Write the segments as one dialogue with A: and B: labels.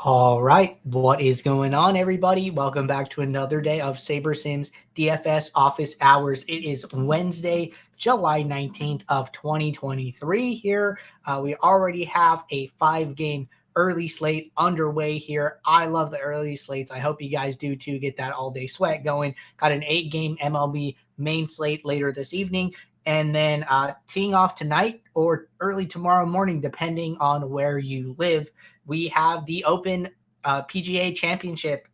A: All right, what is going on, everybody? Welcome back to another day of SaberSim's DFS office hours. It is Wednesday, July 19th of 2023 here. We already have a 5-game early slate underway here. I love the early slates. I hope you guys do too. Get that all-day sweat going. Got an 8-game MLB main slate later this evening. And then teeing off tonight or early tomorrow morning, depending on where you live, we have the Open PGA Championship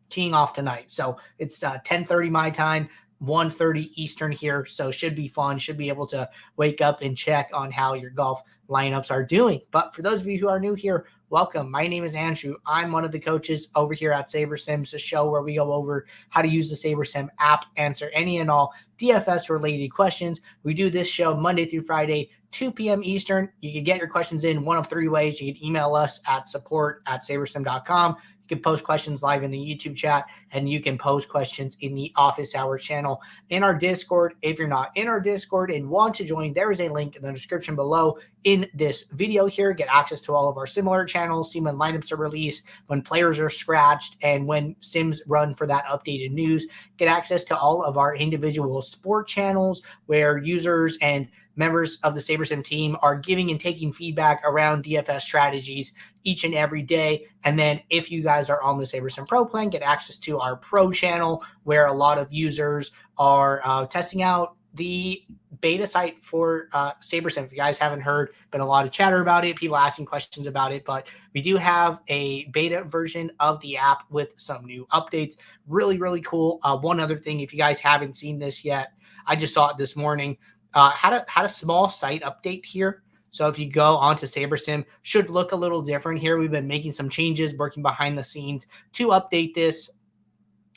A: teeing off tonight. So it's 10:30 my time, 1:30 Eastern here. So should be fun. Should be able to wake up and check on how your golf lineups are doing. But for those of you who are new here, welcome. My name is Andrew. I'm one of the coaches over here at SaberSims, a show where we go over how to use the SaberSim app, answer any and all DFS related questions. We do this show Monday through Friday, 2 p.m. Eastern. You can get your questions in one of 3 ways. You can email us at support@sabersim.com. You can post questions live in the YouTube chat, and you can post questions in the office hour channel in our Discord. If you're not in our Discord and want to join, there is a link in the description below in this video here. Get access to all of our similar channels, see when lineups are released, when players are scratched, and when sims run for that updated news. Get access to all of our individual sport channels where users and members of the SaberSim team are giving and taking feedback around DFS strategies each and every day. And then if you guys are on the SaberSim Pro plan, get access to our Pro channel where a lot of users are testing out the beta site for SaberSim. If you guys haven't heard, been a lot of chatter about it, people asking questions about it, but we do have a beta version of the app with some new updates. Really, really cool. One other thing, if you guys haven't seen this yet, I just saw it this morning. Had a small site update here. So if you go onto SaberSim, should look a little different here. We've been making some changes, working behind the scenes to update this.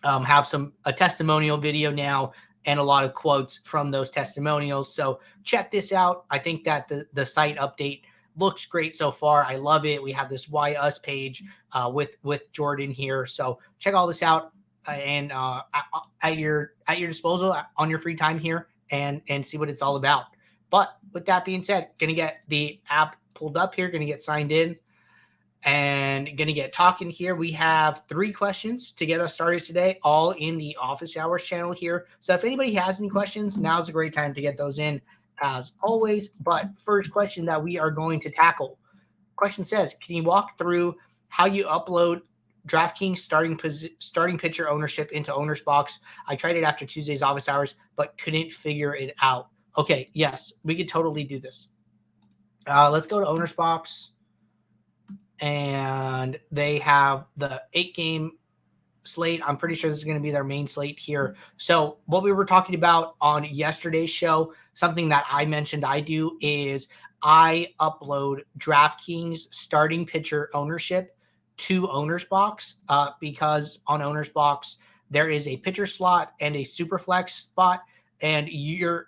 A: Have a testimonial video now and a lot of quotes from those testimonials. So check this out. I think that the site update looks great so far. I love it. We have this Why Us page with Jordan here. So check all this out and at your disposal on your free time here and see what it's all about. But with that being said, going to get the app pulled up here, going to get signed in and going to get talking here. We have 3 questions to get us started today, all in the office hours channel here. So if anybody has any questions, now's a great time to get those in as always. But first question that we are going to tackle. Question says, can you walk through how you upload DraftKings starting pitcher ownership into Owner's Box? I tried it after Tuesday's office hours, but couldn't figure it out. Okay, yes, we could totally do this. Let's go to Owner's Box, and they have the 8-game slate. I'm pretty sure this is going to be their main slate here. So what we were talking about on yesterday's show, something that I mentioned I do is I upload DraftKings starting pitcher ownership to Owner's Box because on Owner's Box, there is a pitcher slot and a super flex spot, and the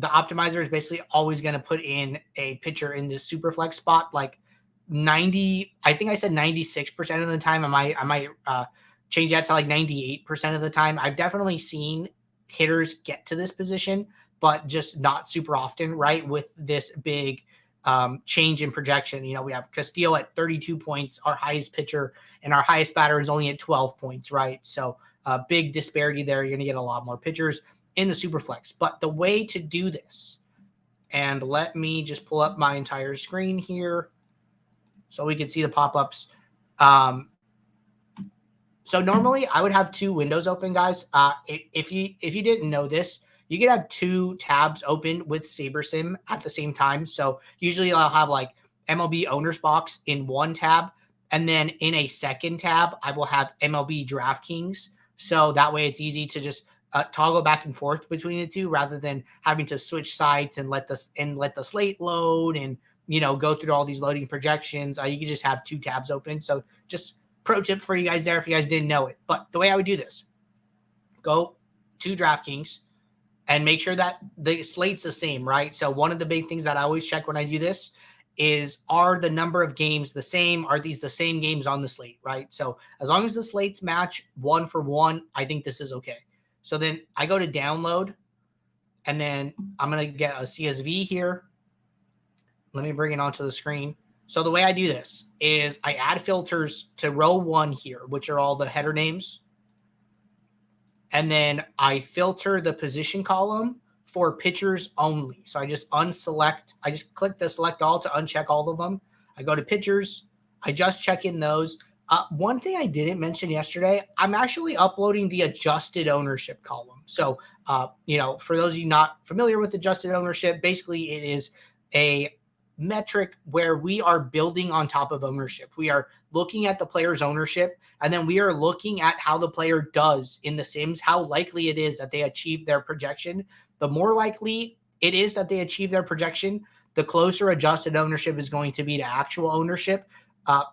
A: optimizer is basically always going to put in a pitcher in this super flex spot, like 90, I think I said 96% of the time. I might change that to like 98% of the time. I've definitely seen hitters get to this position, but just not super often, right? With this big change in projection. We have Castillo at 32 points, our highest pitcher, and our highest batter is only at 12 points, right? So a big disparity there. You're going to get a lot more pitchers in the Superflex. But the way to do this, and let me just pull up my entire screen here so we can see the pop-ups. So normally I would have 2 windows open, guys. If you didn't know this, you could have 2 tabs open with SaberSim at the same time. So usually I'll have like MLB Owner's Box in one tab, and then in a second tab, I will have MLB DraftKings. So that way it's easy to just toggle back and forth between the 2 rather than having to switch sites and let the slate load and go through all these loading projections. You can just have 2 tabs open. So just pro tip for you guys there if you guys didn't know it. But the way I would do this, go to DraftKings and make sure that the slate's the same, right? So one of the big things that I always check when I do this is, are the number of games the same? Are these the same games on the slate, right? So as long as the slates match 1 for 1, I think this is okay. So then I go to download, and then I'm going to get a CSV here. Let me bring it onto the screen. So the way I do this is I add filters to row 1 here, which are all the header names. And then I filter the position column for pitchers only. So I just click the select all to uncheck all of them. I go to pitchers. I just check in those. One thing I didn't mention yesterday, I'm actually uploading the adjusted ownership column. So, for those of you not familiar with adjusted ownership, basically it is a metric where we are building on top of ownership. We are looking at the player's ownership, and then we are looking at how the player does in the Sims, how likely it is that they achieve their projection. The more likely it is that they achieve their projection, the closer adjusted ownership is going to be to actual ownership.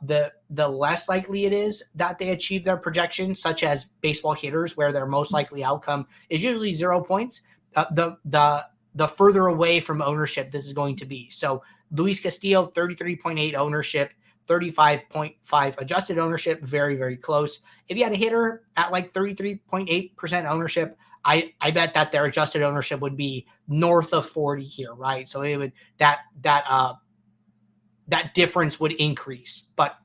A: The less likely it is that they achieve their projection, such as baseball hitters, where their most likely outcome is usually 0 points. The further away from ownership this is going to be. So Luis Castillo, 33.8 ownership, 35.5 adjusted ownership, very, very close. If you had a hitter at like 33.8% ownership, I bet that their adjusted ownership would be north of 40 here, right? So it would that difference would increase. But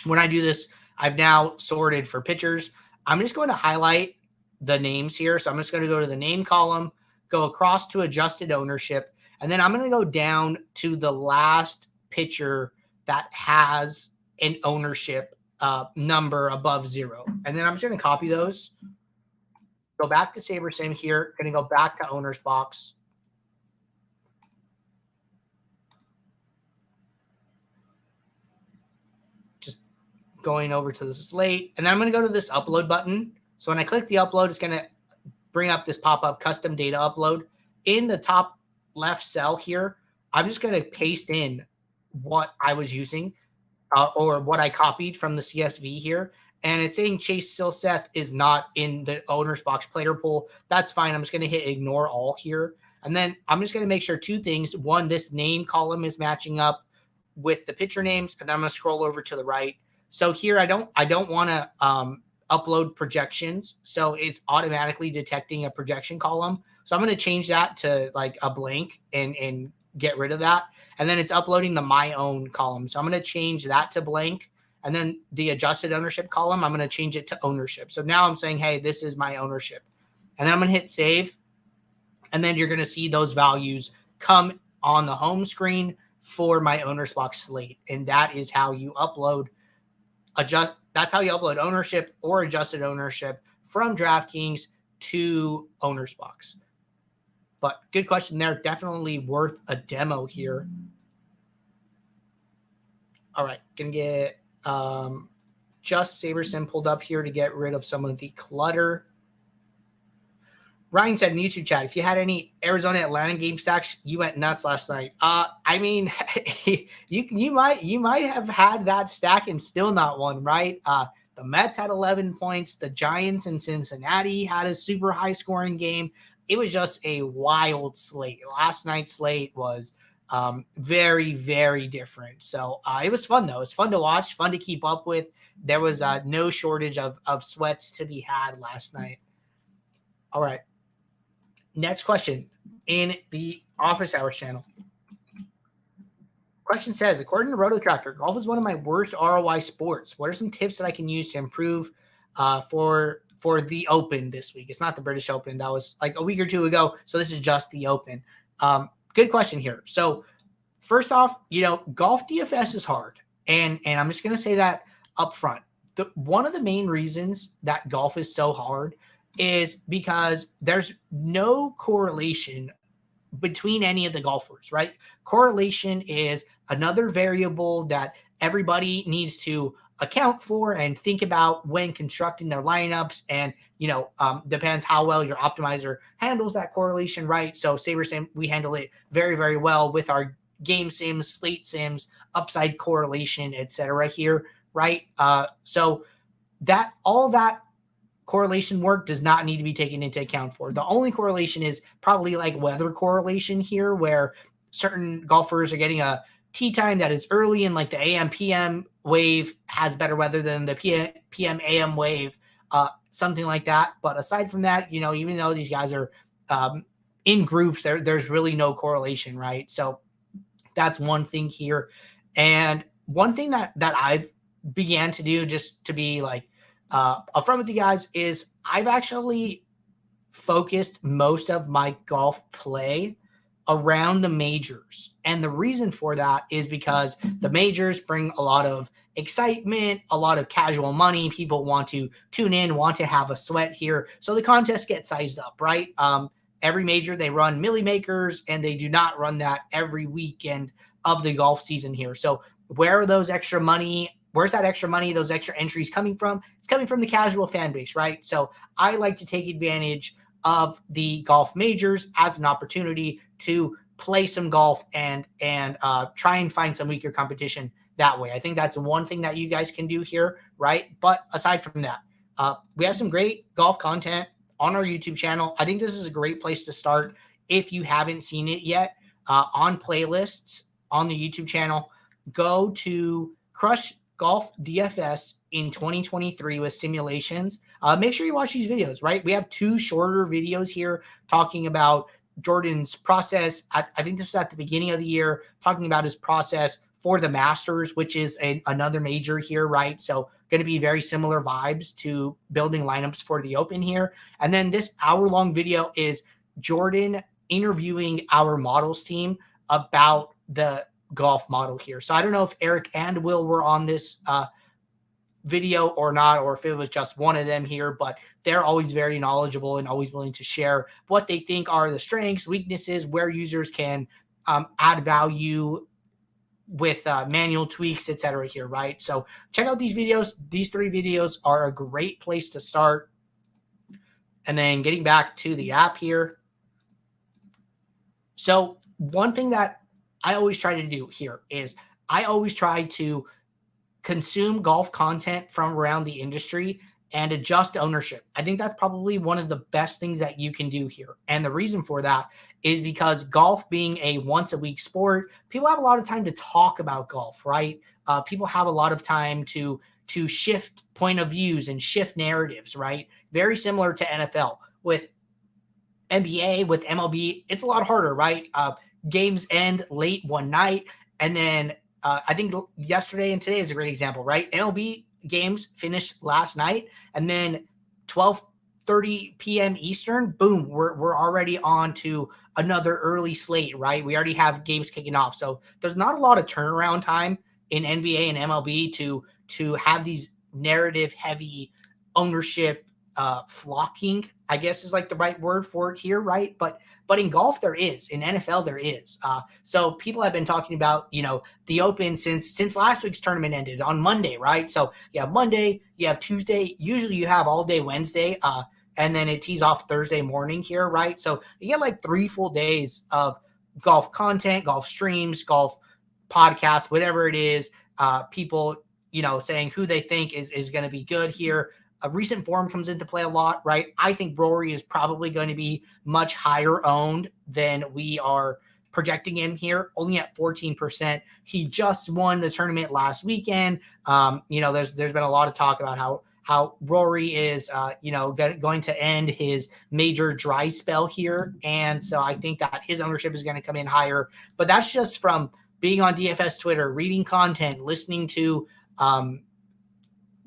A: when I do this, I've now sorted for pitchers. I'm just going to highlight the names here. So I'm just going to go to the name column, go across to adjusted ownership, and then I'm going to go down to the last pitcher that has an ownership number above 0. And then I'm just going to copy those. Go back to SaberSim here. Going to go back to owner's box. Just going over to the slate. And then I'm going to go to this upload button. So when I click the upload, it's going to bring up this pop-up custom data upload. In the top left cell here, I'm just going to paste in what I was using or what I copied from the CSV here. And it's saying Chase Silseth is not in the owner's box player pool. That's fine. I'm just going to hit ignore all here. And then I'm just going to make sure 2 things. One, this name column is matching up with the pitcher names. And then I'm going to scroll over to the right. So here I don't want to upload projections. So it's automatically detecting a projection column. So I'm going to change that to like a blank and get rid of that. And then it's uploading the my own column. So I'm going to change that to blank. And then the adjusted ownership column, I'm going to change it to ownership. So now I'm saying, hey, this is my ownership. And then I'm going to hit save. And then you're going to see those values come on the home screen for my owner's box slate. And that is how you upload that's how you upload ownership or adjusted ownership from DraftKings to owner's box. But good question there. Definitely worth a demo here. All right. Going to get just SaberSim pulled up here to get rid of some of the clutter. Ryan said in the YouTube chat, if you had any Arizona Atlanta game stacks, you went nuts last night. I mean, you might have had that stack and still not won, right? The Mets had 11 points. The Giants in Cincinnati had a super high scoring game. It was just a wild slate. Last night's slate was very, very different. So it was fun, though. It was fun to watch, fun to keep up with. There was no shortage of sweats to be had last night. All right. Next question in the Office Hours channel. Question says, according to Roto Tracker, golf is one of my worst ROI sports. What are some tips that I can use to improve for the Open this week? It's not the British Open. That was like a week or 2 ago. So this is just the Open. Good question here. So first off, golf DFS is hard. And I'm just going to say that up front. One of the main reasons that golf is so hard is because there's no correlation between any of the golfers, right? Correlation is another variable that everybody needs to account for and think about when constructing their lineups. And, depends how well your optimizer handles that correlation, right? So SaberSim, we handle it very, very well with our game sims, slate sims, upside correlation, etc. here, right? So that all that correlation work does not need to be taken into account for. The only correlation is probably like weather correlation here, where certain golfers are getting a tee time that is early and like the AM PM wave has better weather than the PM AM wave, something like that. But aside from that, even though these guys are in groups, there's really no correlation, right? So that's one thing here. And one thing that I've began to do, just to be like upfront with you guys, is I've actually focused most of my golf play around the majors. And the reason for that is because the majors bring a lot of excitement, a lot of casual money. People want to tune in, want to have a sweat here. So the contests get sized up, right? Every major, they run milli makers, and they do not run that every weekend of the golf season here. So where are those extra money? Where's that extra money, those extra entries coming from? It's coming from the casual fan base, right? So I like to take advantage of the golf majors as an opportunity to play some golf and try and find some weaker competition that way. I think that's one thing that you guys can do here, right? But aside from that, we have some great golf content on our YouTube channel. I think this is a great place to start if you haven't seen it yet. On playlists on the YouTube channel, go to Crush Golf DFS in 2023 with simulations. Make sure you watch these videos, right? We have 2 shorter videos here talking about Jordan's process. I think this was at the beginning of the year, talking about his process for the Masters, which is another major here, right? So going to be very similar vibes to building lineups for the Open here. And then this hour-long video is Jordan interviewing our models team about the golf model here. So I don't know if Eric and Will were on this video or not, or if it was just one of them here, but they're always very knowledgeable and always willing to share what they think are the strengths, weaknesses, where users can add value with manual tweaks, etc. here, right? So check out these videos. These 3 videos are a great place to start. And then getting back to the app here. So one thing that I always try to do here is I always try to consume golf content from around the industry and adjust ownership. I think that's probably one of the best things that you can do here. And the reason for that is because golf being a once a week sport, people have a lot of time to talk about golf, right? People have a lot of time to shift point of views and shift narratives, right? Very similar to NFL. With NBA, with MLB, it's a lot harder, right? Games end late one night, and then I think yesterday and today is a great example, right? MLB games finished last night, and then 12:30 p.m. Eastern, boom, we're already on to another early slate, right? We already have games kicking off, so there's not a lot of turnaround time in NBA and MLB to have these narrative heavy ownership flocking, I guess is like the right word for it here, right? But in golf there is, in NFL there is. So people have been talking about, the Open since last week's tournament ended on Monday, right? So you have Monday, you have Tuesday, usually you have all day Wednesday, and then it tees off Thursday morning here, right? So you get like 3 full days of golf content, golf streams, golf podcasts, whatever it is, people, saying who they think is going to be good here. A recent form comes into play a lot, right? I think Rory is probably going to be much higher owned than we are projecting him here, only at 14%. He just won the tournament last weekend. There's been a lot of talk about how Rory is, going to end his major dry spell here. And so I think that his ownership is going to come in higher. But that's just from being on DFS Twitter, reading content, listening to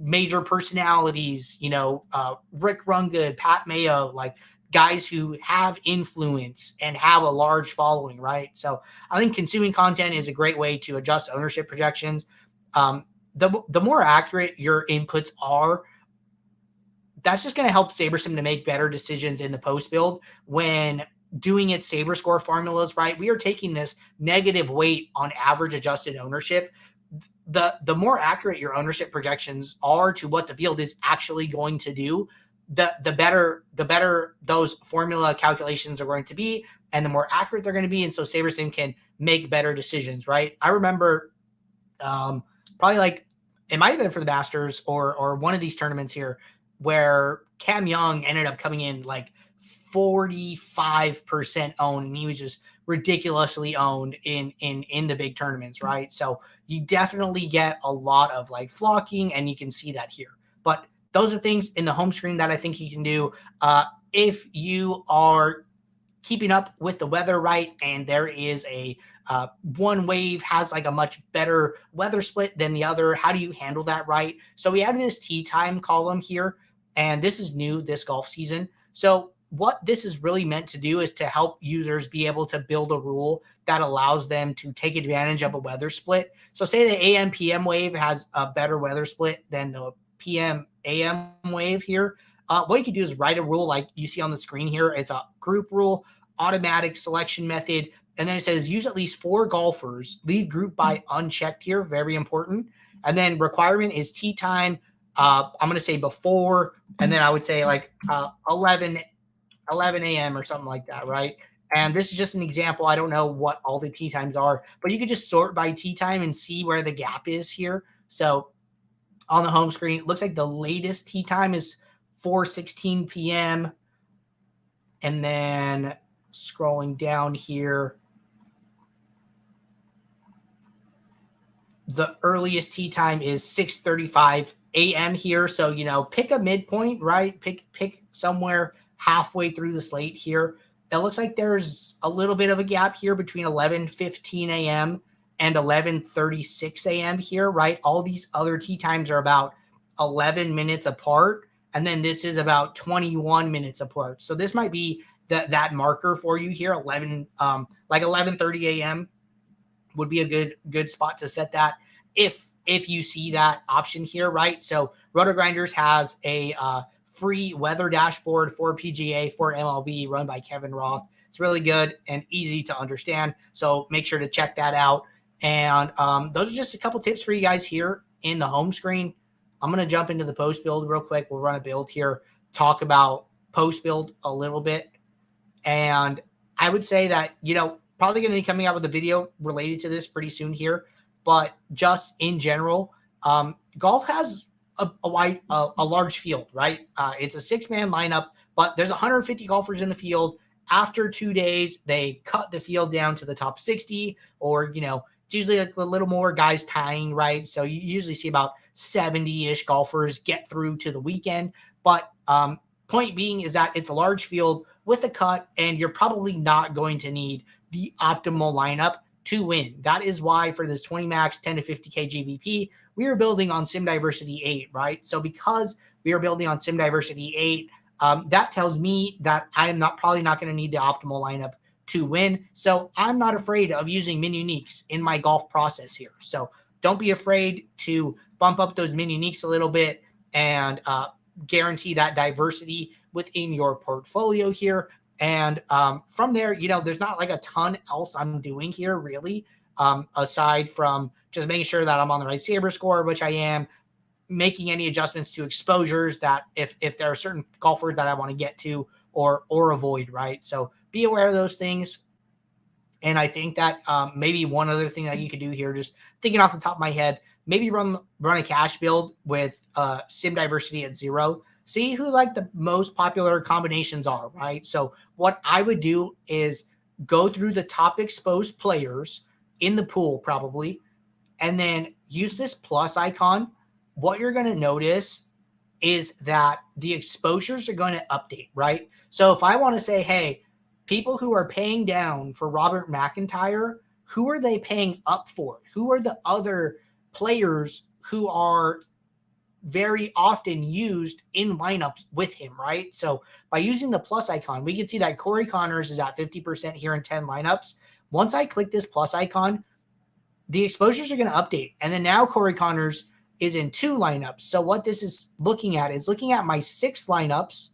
A: major personalities, Rick Rungood, Pat Mayo, like guys who have influence and have a large following, right? So I think consuming content is a great way to adjust ownership projections. The more accurate your inputs are, that's just going to help SaberSim to make better decisions in the post build when doing its Saber score formulas, right? We are taking this negative weight on average adjusted ownership. The more accurate your ownership projections are to what the field is actually going to do, the better those formula calculations are going to be, and the more accurate they're going to be. And so SaberSim can make better decisions, right? I remember probably like it might have been for the Masters or one of these tournaments here where Cam Young ended up coming in like 45% owned, and he was just ridiculously owned in the big tournaments, right? So you definitely get a lot of like flocking, and you can see that here. But those are things in the home screen that I think you can do. If you are keeping up with the weather, right? And there is a one wave has like a much better weather split than the other. How do you handle that, right? So we added this tee time column here, and this is new this golf season. So what this is really meant to do is to help users be able to build a rule that allows them to take advantage of a weather split. So say the AM PM wave has a better weather split than the PM AM wave here. What you can do is write a rule like you see on the screen here. It's a group rule, automatic selection method. And then it says use at least 4 golfers, leave group by unchecked here. Very important. And then requirement is tee time. I'm going to say before, and then I would say like 11 a.m. or something like that, right? And this is just an example. I don't know what all the tee times are, but you could just sort by tee time and see where the gap is here. So on the home screen, it looks like the latest tee time is 4:16 p.m. And then scrolling down here, the earliest tee time is 6:35 a.m. here. So, pick a midpoint, right? Pick somewhere halfway through the slate here. It looks like there's a little bit of a gap here between 11:15 a.m. and 11:36 a.m. here, right? All these other tee times are about 11 minutes apart, and then this is about 21 minutes apart. So this might be that marker for you here. 11:30 a.m. would be a good spot to set that if you see that option here, right? So RotoGrinders has a free weather dashboard for PGA, for MLB, run by Kevin Roth. It's really good and easy to understand, so make sure to check that out. And those are just a couple tips for you guys here in the home screen. I'm going to jump into the post build real quick. We'll run a build here, talk about post build a little bit. And I would say that, probably going to be coming out with a video related to this pretty soon here. But just in general, golf has a large field, right? It's a 6-man lineup, but there's 150 golfers in the field. After 2 days, they cut the field down to the top 60, or, it's usually like a little more guys tying, right? So you usually see about 70-ish golfers get through to the weekend. But point being is that it's a large field with a cut, and you're probably not going to need the optimal lineup to win. That is why for this 20 max 10 to 50K GBP, we are building on Sim Diversity 8, right? So because we are building on Sim Diversity 8, that tells me that I am probably not going to need the optimal lineup to win. So I'm not afraid of using min uniques in my golf process here. So don't be afraid to bump up those min uniques a little bit and guarantee that diversity within your portfolio here. And from there, there's not like a ton else I'm doing here really, aside from just making sure that I'm on the right Saber score, which I am, making any adjustments to exposures that if there are certain golfers that I want to get to or avoid, right? So be aware of those things. And I think that maybe one other thing that you could do here, just thinking off the top of my head, maybe run a cash build with Sim Diversity at 0. See who like the most popular combinations are, right? So what I would do is go through the top exposed players in the pool probably, and then use this plus icon. What you're going to notice is that the exposures are going to update, right? So if I want to say, hey, people who are paying down for Robert McIntyre, who are they paying up for? Who are the other players who are very often used in lineups with him, right? So by using the plus icon, we can see that Corey Connors is at 50% here in 10 lineups. Once I click this plus icon, the exposures are going to update. And then now Corey Connors is in 2 lineups. So what this is looking at is looking at my 6 lineups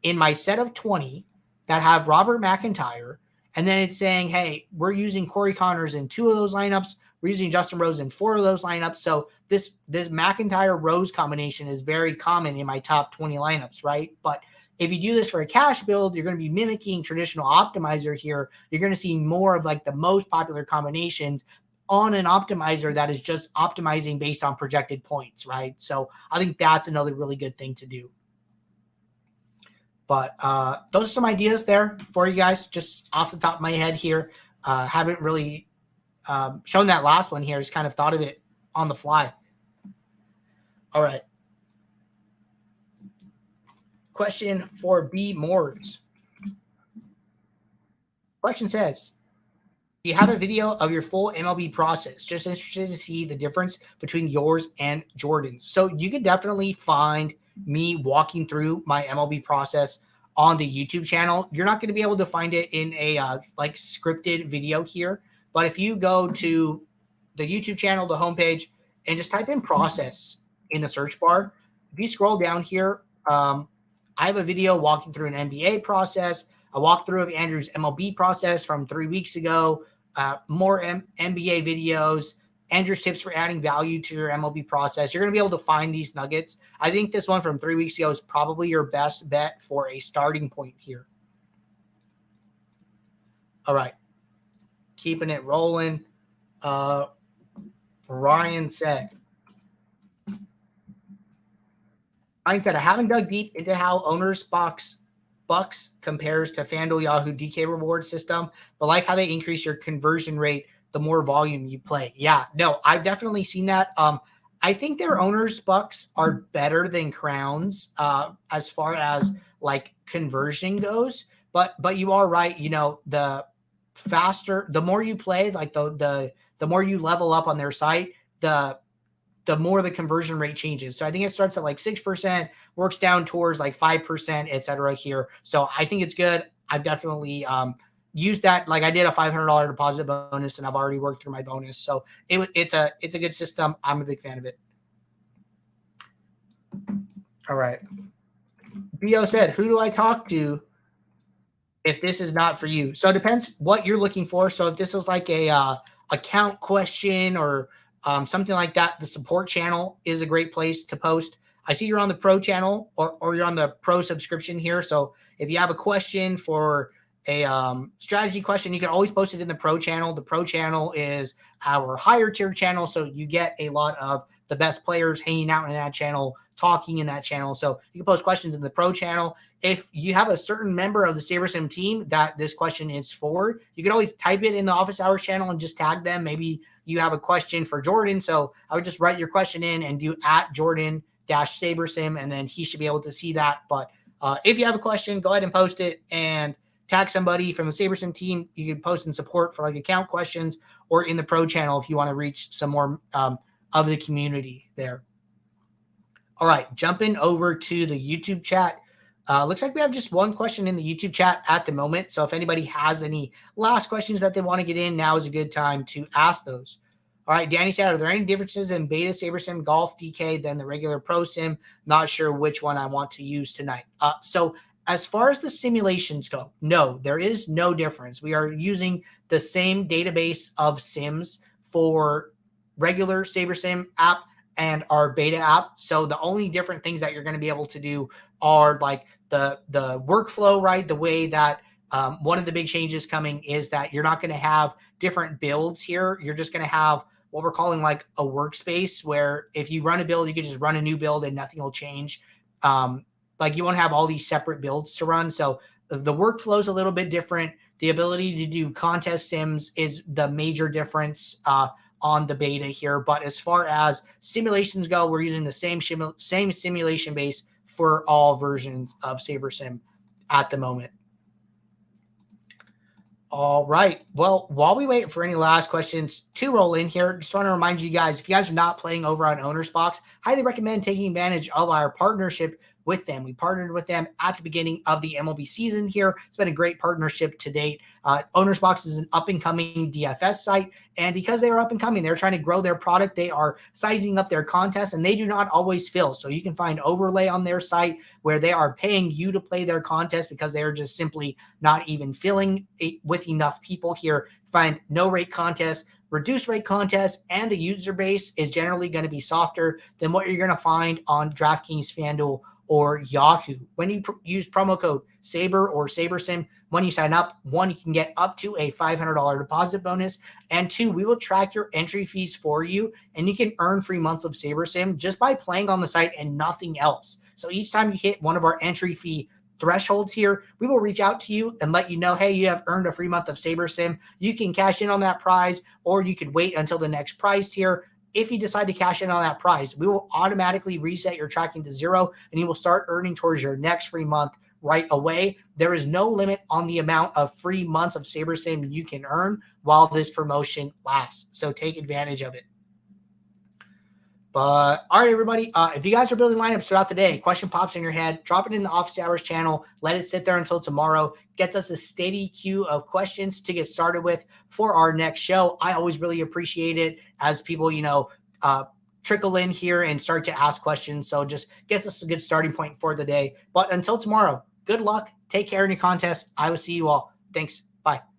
A: in my set of 20 that have Robert McIntyre. And then it's saying, hey, we're using Corey Connors in 2 of those lineups. We're using Justin Rose in 4 of those lineups. So this McIntyre-Rose combination is very common in my top 20 lineups, right? But if you do this for a cash build, you're going to be mimicking traditional optimizer here. You're going to see more of like the most popular combinations on an optimizer that is just optimizing based on projected points, right? So I think that's another really good thing to do. But those are some ideas there for you guys, just off the top of my head here. Haven't really shown that last one here. Just kind of thought of it on the fly. All right. Question for B. Mords. Question says, do you have a video of your full MLB process? Just interested to see the difference between yours and Jordan's. So you can definitely find me walking through my MLB process on the YouTube channel. You're not going to be able to find it in a like scripted video here, but if you go to the YouTube channel, the homepage, and just type in process in the search bar, if you scroll down here, I have a video walking through an NBA process, a walkthrough of Andrew's MLB process from 3 weeks ago, more NBA videos, Andrew's tips for adding value to your MLB process. You're going to be able to find these nuggets. I think this one from 3 weeks ago is probably your best bet for a starting point here. All right. Keeping it rolling. Ryan said, I haven't dug deep into how Owner's Bucks compares to FanDuel Yahoo DK reward system, but like how they increase your conversion rate the more volume you play. Yeah, no, I've definitely seen that. I think their Owner's Bucks are better than Crowns as far as like conversion goes, but you are right. You know, the faster, the more you play, like the more you level up on their site, the more the conversion rate changes. So I think it starts at like 6%, works down towards like 5%, et cetera here. So I think it's good. I've definitely used that. Like I did a $500 deposit bonus and I've already worked through my bonus. So it's a good system. I'm a big fan of it. All right. BO said, who do I talk to if this is not for you? So it depends what you're looking for. So if this is like a account question or something like that, the support channel is a great place to post. I see you're on the pro channel or you're on the pro subscription here. So if you have a question for a strategy question, you can always post it in the pro channel. The pro channel is our higher tier channel. So you get a lot of the best players hanging out in that channel, talking in that channel. So you can post questions in the pro channel. If you have a certain member of the SaberSim team that this question is for, you can always type it in the office hours channel and just tag them. Maybe you have a question for Jordan. So I would just write your question in and do @Jordan-SaberSim, and then he should be able to see that. But if you have a question, go ahead and post it and tag somebody from the SaberSim team. You can post in support for like account questions or in the pro channel if you want to reach some more of the community there. All right, jumping over to the YouTube chat. Looks like we have just one question in the YouTube chat at the moment. So if anybody has any last questions that they want to get in, now is a good time to ask those. All right, Danny said, are there any differences in beta SaberSim golf DK than the regular pro sim? Not sure which one I want to use tonight. So as far as the simulations go, no, there is no difference. We are using the same database of sims for regular SaberSim app and our beta app. So the only different things that you're going to be able to do are like the workflow, right? The way that one of the big changes coming is that you're not going to have different builds here. You're just going to have what we're calling like a workspace where if you run a build, you can just run a new build and nothing will change. Like you won't have all these separate builds to run. So the workflow is a little bit different. The ability to do contest sims is the major difference on the beta here. But as far as simulations go, we're using the same simulation base for all versions of SaberSim at the moment. All right. Well, while we wait for any last questions to roll in here, just want to remind you guys, if you guys are not playing over on Owner's Box, highly recommend taking advantage of our partnership with them. We partnered with them at the beginning of the MLB season here. It's been a great partnership to date. Owner's Box is an up-and-coming DFS site, and because they are up-and-coming, they're trying to grow their product. They are sizing up their contests, and they do not always fill. So you can find overlay on their site where they are paying you to play their contest because they are just simply not even filling it with enough people here. Find no-rate contests, reduced rate contests, and the user base is generally going to be softer than what you're going to find on DraftKings, FanDuel, or Yahoo. When you use promo code SABER or SaberSim, when you sign up, one, you can get up to a $500 deposit bonus, and two, we will track your entry fees for you, and you can earn free months of SaberSim just by playing on the site and nothing else. So each time you hit one of our entry fee thresholds here, we will reach out to you and let you know, hey, you have earned a free month of SaberSim. You can cash in on that prize, or you could wait until the next prize tier. If you decide to cash in on that prize, we will automatically reset your tracking to 0, and you will start earning towards your next free month right away. There is no limit on the amount of free months of SaberSim you can earn while this promotion lasts. So take advantage of it. But all right, everybody, if you guys are building lineups throughout the day, question pops in your head, drop it in the Office Hours channel, let it sit there until tomorrow, gets us a steady queue of questions to get started with for our next show. I always really appreciate it as people, trickle in here and start to ask questions. So just gets us a good starting point for the day. But until tomorrow, good luck. Take care in your contest. I will see you all. Thanks. Bye.